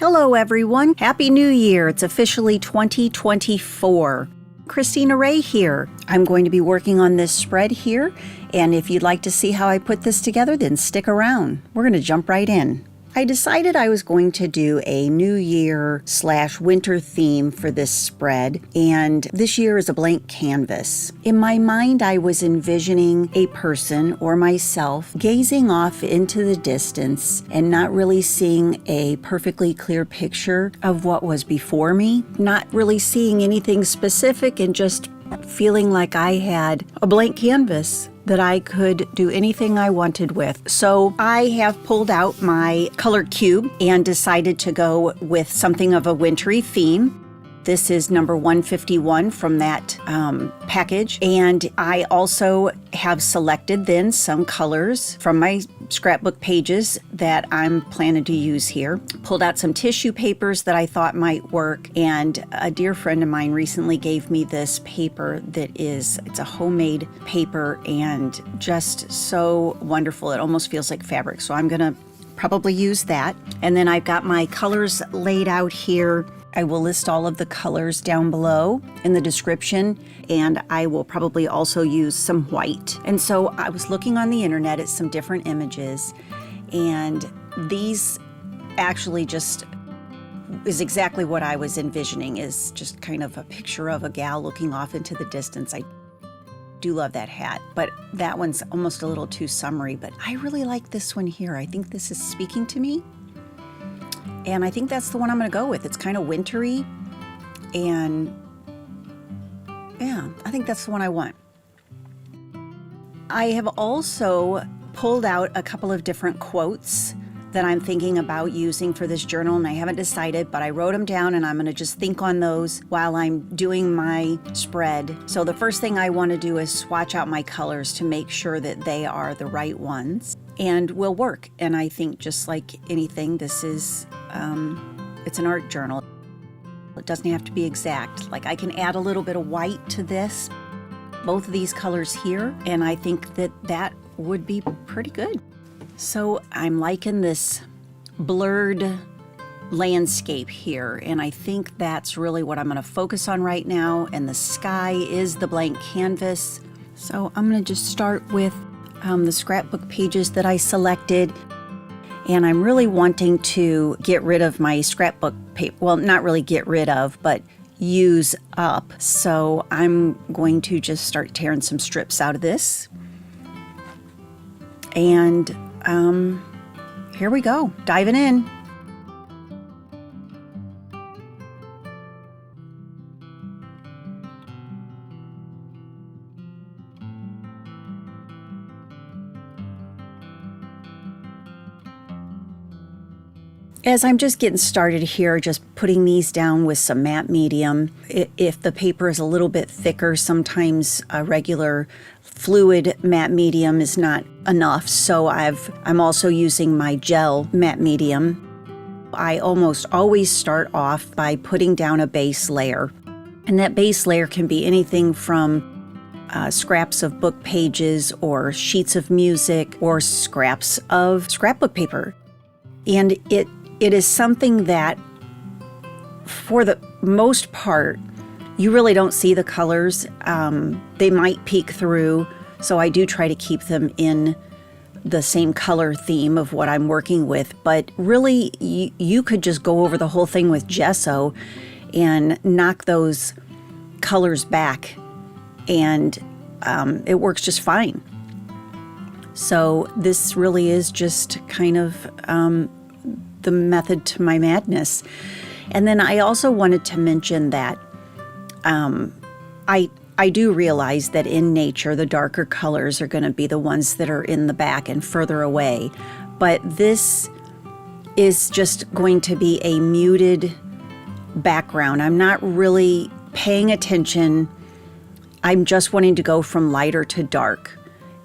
Hello everyone, Happy New Year. It's officially 2024. Christina Ray here. I'm going to be working on this spread here, and if you'd like to see how I put this together, then stick around. We're going to jump right in. I decided I was going to do a New Year/winter theme for this spread, and this year is a blank canvas. In my mind, I was envisioning a person or myself gazing off into the distance and not really seeing a perfectly clear picture of what was before me, not really seeing anything specific and just feeling like I had a blank canvas that I could do anything I wanted with. So I have pulled out my color cube and decided to go with something of a wintry theme. This is number 151 from that package. And I also have selected then some colors from my scrapbook pages that I'm planning to use here. Pulled out some tissue papers that I thought might work. And a dear friend of mine recently gave me this paper it's a homemade paper and just so wonderful. It almost feels like fabric. So I'm gonna probably use that. And then I've got my colors laid out here. I will list all of the colors down below in the description, and I will probably also use some white. And so I was looking on the internet at some different images, and these actually just is exactly what I was envisioning, is just kind of a picture of a gal looking off into the distance. I do love that hat, but that one's almost a little too summery, but I really like this one here. I think this is speaking to me. And I think that's the one I'm going to go with. It's kind of wintry, and yeah, I think that's the one I want. I have also pulled out a couple of different quotes that I'm thinking about using for this journal, and I haven't decided, but I wrote them down, and I'm going to just think on those while I'm doing my spread. So the first thing I want to do is swatch out my colors to make sure that they are the right ones and will work. And I think just like anything, this is it's an art journal. It doesn't have to be exact. Like, I can add a little bit of white to this, both of these colors here, and I think that that would be pretty good. So I'm liking this blurred landscape here, and I think that's really what I'm going to focus on right now, and the sky is the blank canvas. So I'm going to just start with the scrapbook pages that I selected. And I'm really wanting to get rid of my scrapbook paper. Well, not really get rid of, but use up. So I'm going to just start tearing some strips out of this. And here we go, diving in. As I'm just getting started here, just putting these down with some matte medium. If the paper is a little bit thicker, sometimes a regular fluid matte medium is not enough. So I'm also using my gel matte medium. I almost always start off by putting down a base layer. And that base layer can be anything from scraps of book pages or sheets of music or scraps of scrapbook paper. And it is something that, for the most part, you really don't see the colors. They might peek through, so I do try to keep them in the same color theme of what I'm working with. But really, you could just go over the whole thing with gesso and knock those colors back, and it works just fine. So this really is just kind of the method to my madness. And then I also wanted to mention that I do realize that in nature, the darker colors are going to be the ones that are in the back and further away. But this is just going to be a muted background. I'm not really paying attention. I'm just wanting to go from lighter to dark.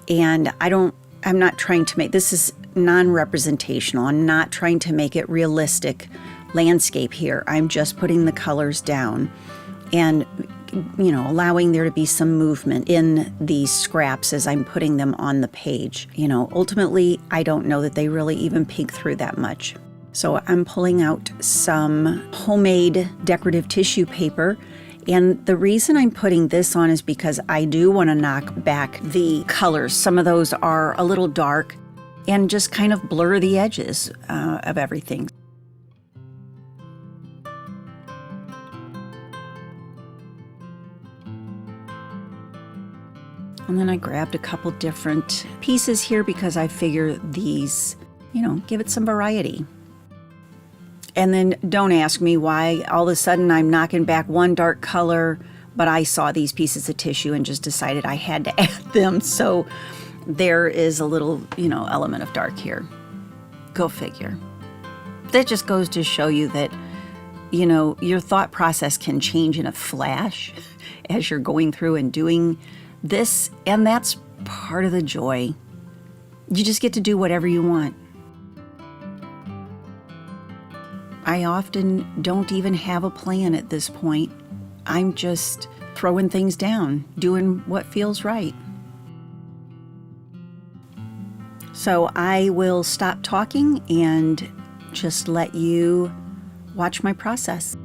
And I'm not trying to make, this is non-representational. I'm not trying to make it realistic landscape here. I'm just putting the colors down and, allowing there to be some movement in these scraps as I'm putting them on the page. Ultimately, I don't know that they really even peek through that much. So I'm pulling out some homemade decorative tissue paper. And the reason I'm putting this on is because I do want to knock back the colors. Some of those are a little dark and just kind of blur the edges of everything. And then I grabbed a couple different pieces here because I figure these, give it some variety. And then don't ask me why all of a sudden I'm knocking back one dark color, but I saw these pieces of tissue and just decided I had to add them. So there is a little, element of dark here. Go figure. That just goes to show you that, your thought process can change in a flash as you're going through and doing this, and that's part of the joy. You just get to do whatever you want. I often don't even have a plan at this point. I'm just throwing things down, doing what feels right. So I will stop talking and just let you watch my process.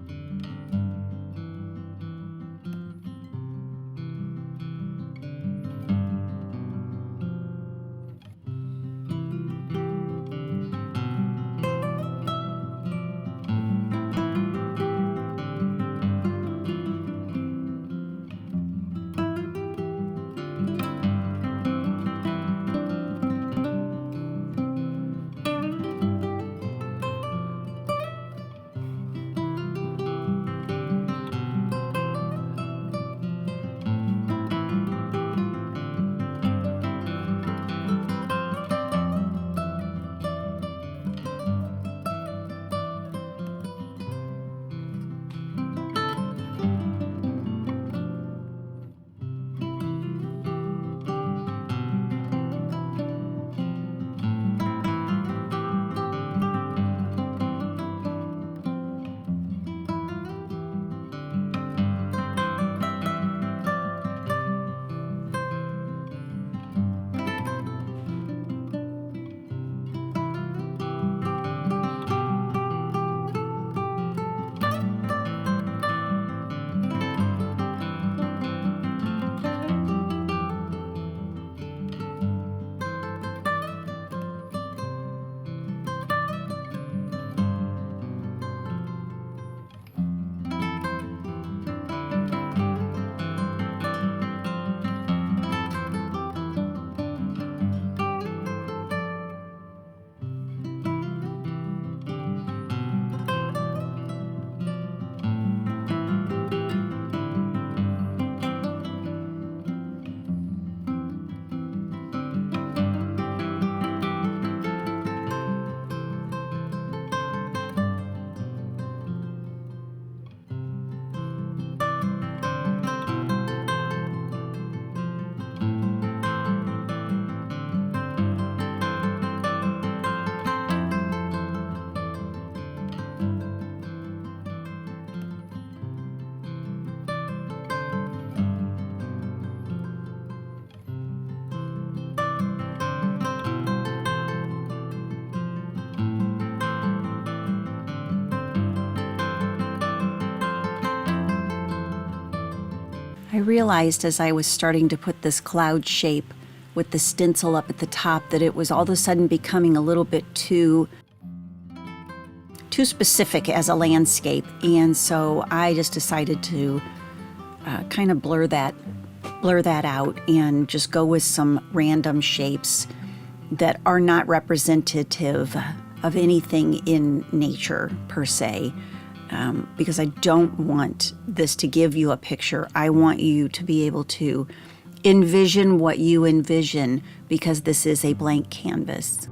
I realized as I was starting to put this cloud shape with the stencil up at the top that it was all of a sudden becoming a little bit too specific as a landscape, and so I just decided to kind of blur that out and just go with some random shapes that are not representative of anything in nature per se. Because I don't want this to give you a picture. I want you to be able to envision what you envision, because this is a blank canvas.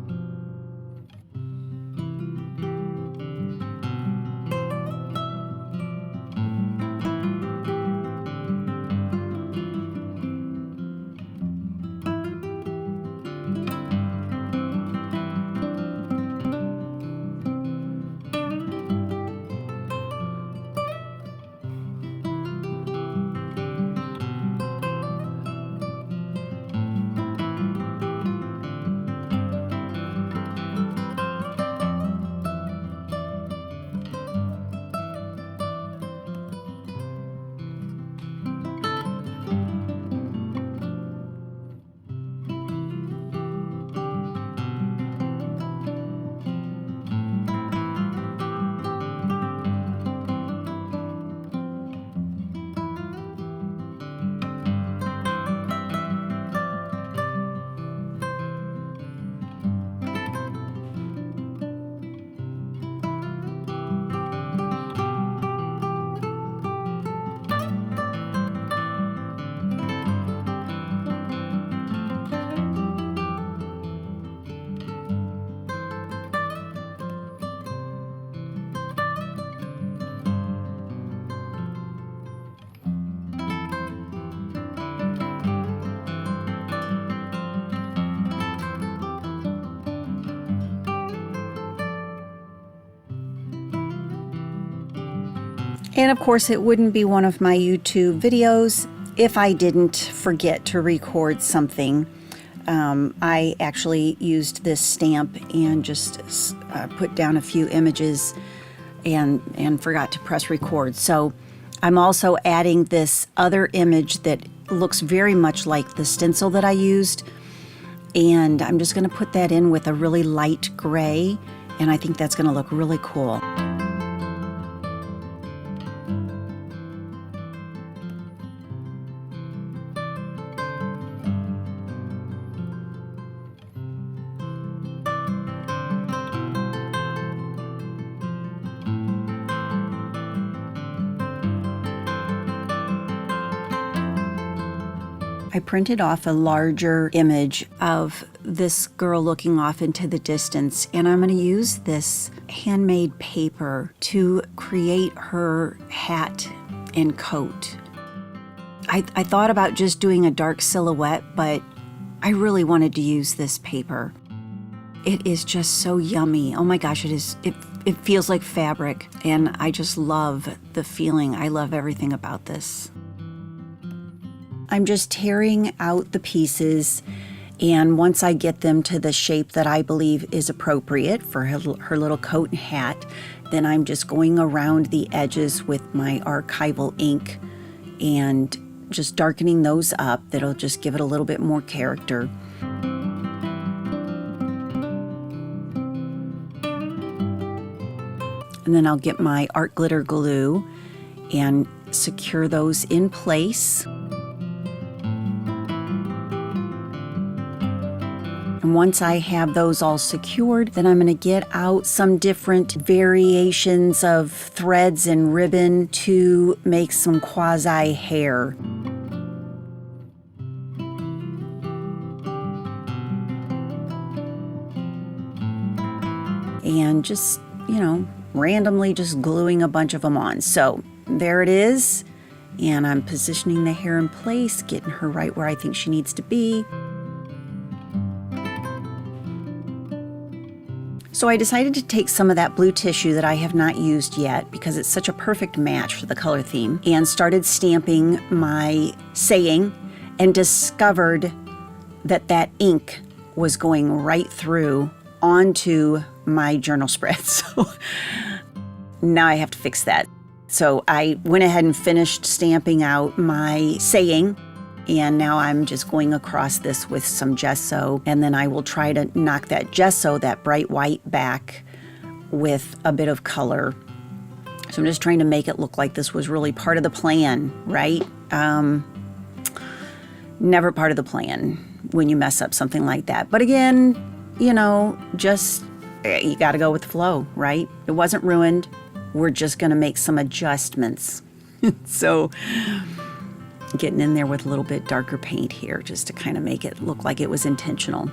And of course, it wouldn't be one of my YouTube videos if I didn't forget to record something. I actually used this stamp and just put down a few images and forgot to press record. So I'm also adding this other image that looks very much like the stencil that I used. And I'm just going to put that in with a really light gray. And I think that's going to look really cool. I printed off a larger image of this girl looking off into the distance, and I'm going to use this handmade paper to create her hat and coat. I thought about just doing a dark silhouette, but I really wanted to use this paper. It is just so yummy. Oh my gosh, it is. It feels like fabric, and I just love the feeling. I love everything about this. I'm just tearing out the pieces, and once I get them to the shape that I believe is appropriate for her little coat and hat, then I'm just going around the edges with my archival ink and just darkening those up. That'll just give it a little bit more character. And then I'll get my art glitter glue and secure those in place. And once I have those all secured, then I'm going to get out some different variations of threads and ribbon to make some quasi hair. And just, randomly just gluing a bunch of them on. So there it is. And I'm positioning the hair in place, getting her right where I think she needs to be. So I decided to take some of that blue tissue that I have not used yet because it's such a perfect match for the color theme, and started stamping my saying, and discovered that that ink was going right through onto my journal spread. So now I have to fix that. So I went ahead and finished stamping out my saying, and now I'm just going across this with some gesso, and then I will try to knock that gesso, that bright white, back with a bit of color. So I'm just trying to make it look like this was really part of the plan, right? Never part of the plan when you mess up something like that. But again, just you got to go with the flow, right? It wasn't ruined. We're just going to make some adjustments. So getting in there with a little bit darker paint here just to kind of make it look like it was intentional.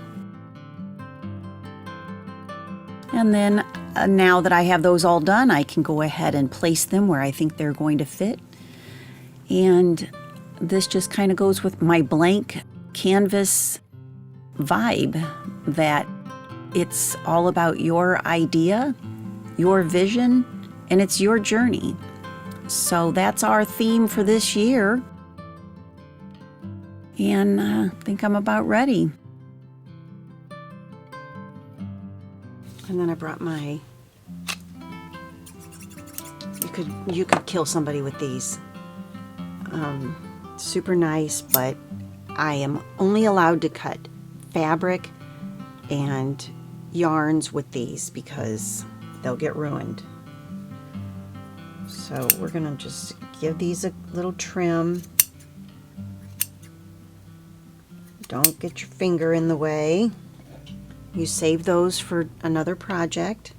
And then now that I have those all done, I can go ahead and place them where I think they're going to fit. And this just kind of goes with my blank canvas vibe, that it's all about your idea, your vision, and it's your journey. So that's our theme for this year. And I think I'm about ready. And then I brought my, you could kill somebody with these. Super nice, but I am only allowed to cut fabric and yarns with these because they'll get ruined. So we're gonna just give these a little trim. Don't get your finger in the way. You save those for another project.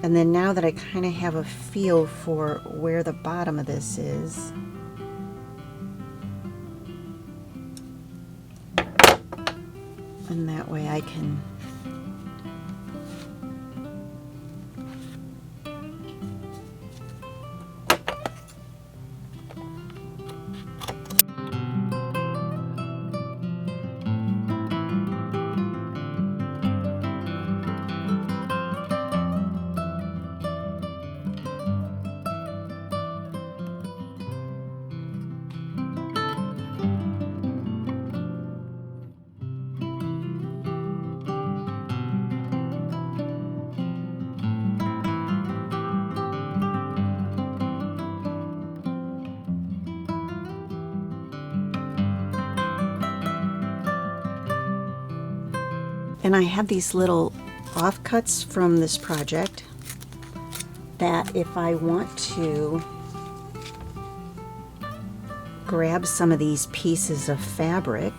And then now that I kind of have a feel for where the bottom of this is, and that way I can And I have these little offcuts from this project that if I want to grab some of these pieces of fabric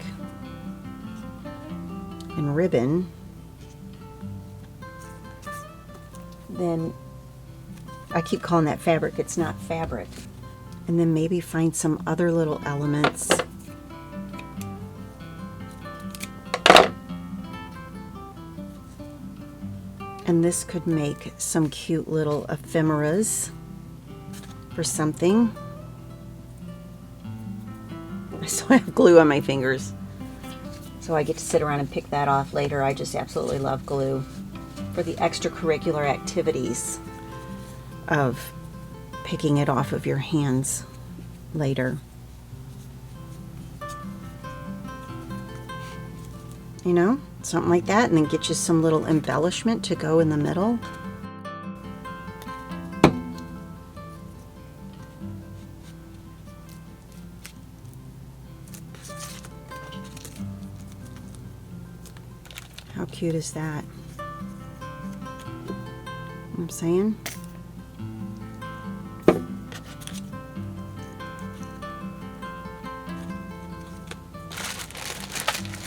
and ribbon, then I keep calling that fabric, it's not fabric. And then maybe find some other little elements. And this could make some cute little ephemeras for something. I still have glue on my fingers, so I get to sit around and pick that off later. I just absolutely love glue for the extracurricular activities of picking it off of your hands later. You know, something like that, and then get you some little embellishment to go in the middle. How cute is that? You know what I'm saying?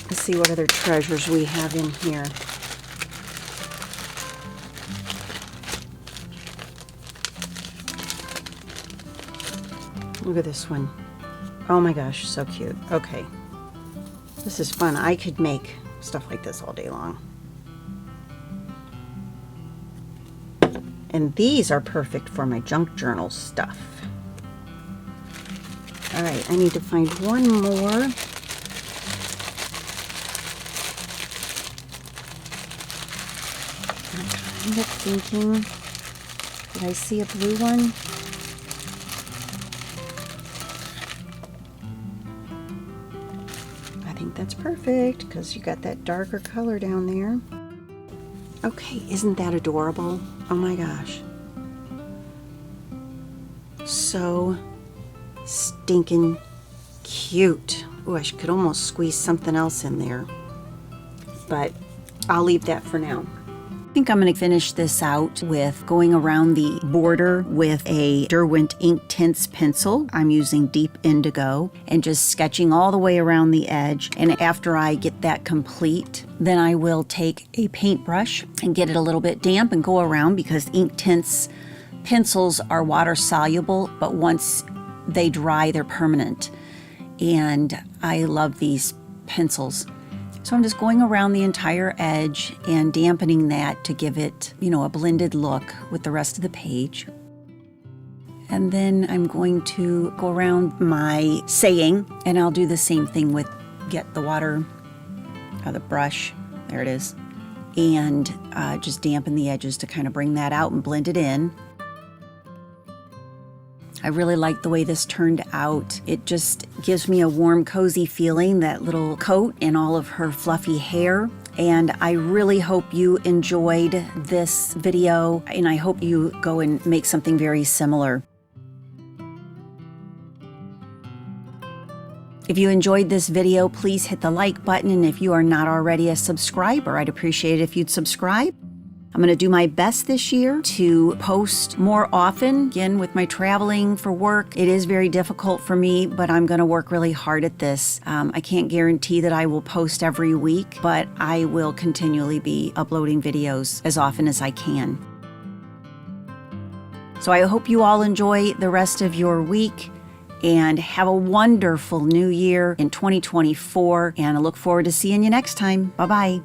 Let's see what other treasures we have in here. Look at this one. Oh my gosh, so cute. Okay. This is fun. I could make stuff like this all day long. And these are perfect for my junk journal stuff. All right, I need to find one more. I'm kind of thinking, did I see a blue one? I think that's perfect because you got that darker color down there. Okay, isn't that adorable? Oh my gosh. So stinking cute. Oh, I could almost squeeze something else in there, but I'll leave that for now. I think I'm going to finish this out with going around the border with a Derwent Ink Tints pencil. I'm using Deep Indigo and just sketching all the way around the edge. And after I get that complete, then I will take a paintbrush and get it a little bit damp and go around, because ink tints pencils are water soluble, but once they dry, they're permanent. And I love these pencils. So I'm just going around the entire edge and dampening that to give it, you know, a blended look with the rest of the page. And then I'm going to go around my saying, and I'll do the same thing with get the water, the brush, there it is, and just dampen the edges to kind of bring that out and blend it in. I really like the way this turned out. It just gives me a warm, cozy feeling, that little coat and all of her fluffy hair. And I really hope you enjoyed this video, and I hope you go and make something very similar. If you enjoyed this video, please hit the like button, and if you are not already a subscriber, I'd appreciate it if you'd subscribe. I'm going to do my best this year to post more often. Again, with my traveling for work, it is very difficult for me, but I'm going to work really hard at this. I can't guarantee that I will post every week, but I will continually be uploading videos as often as I can. So I hope you all enjoy the rest of your week and have a wonderful new year in 2024, and I look forward to seeing you next time. Bye-bye.